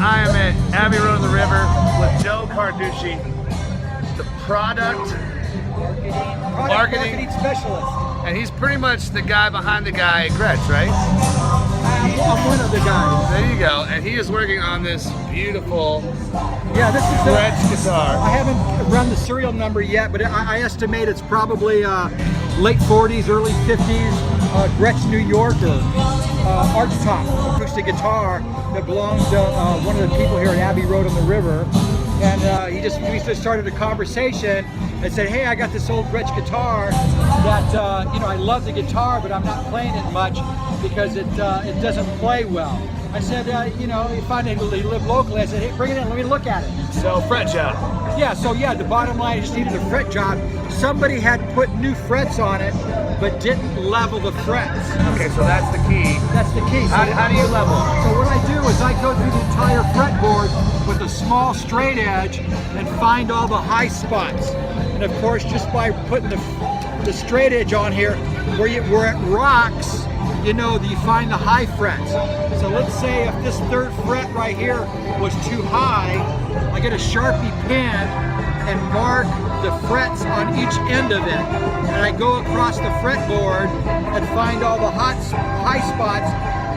I am at Abbey Road on the River with Joe Carducci, the product marketing specialist. and he's pretty much the guy behind the guy at Gretsch, right? I'm one of the guys. There you go. And he is working on this beautiful Yeah, this is Gretsch guitar. I haven't run the serial number yet, but I estimate it's probably late 40s, early 50s, Gretsch, New York, or archtop acoustic guitar that belongs to one of the people here at Abbey Road on the River. And we just started a conversation and said, hey, I got this old Gretsch guitar that, you know, I love the guitar, but I'm not playing it much because it doesn't play well. I said, you know, he lived locally. I said, hey, bring it in, let me look at it. So fret job. Yeah, so yeah, the bottom line, I just needed a fret job. Somebody had put new frets on it, but didn't level the frets. Okay, so that's the key. That's the key. So How do you level? So what I do is I go through the entire fretboard with a small straight edge and find all the high spots. And of course, just by putting the straight edge on here, where it rocks, you know, you find the high frets. So let's say if this third fret right here was too high, I get a Sharpie pen and mark the frets on each end of it. And I go across the fretboard and find all the high spots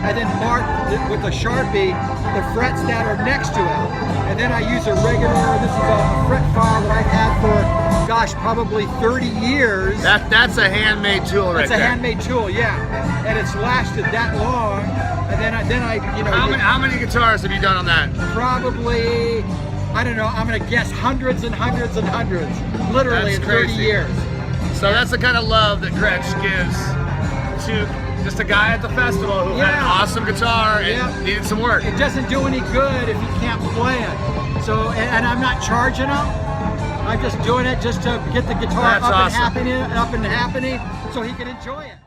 and then mark with a Sharpie the frets that are next to it. And then I use a regular, this is a fret file that I've had for, gosh, probably 30 years. That's a handmade tool right there. It's a handmade tool, yeah. And it's lasted that long. And then I you know. How many guitars have you done on that? Probably, I don't know, I'm gonna guess hundreds and hundreds and hundreds. Literally in 30 years. So that's the kind of love that Gretsch gives to just a guy at the festival who had an awesome guitar and needed some work. It doesn't do any good if you can't play it. So, and I'm not charging him. I'm just doing it just to get the guitar up and happening so he can enjoy it.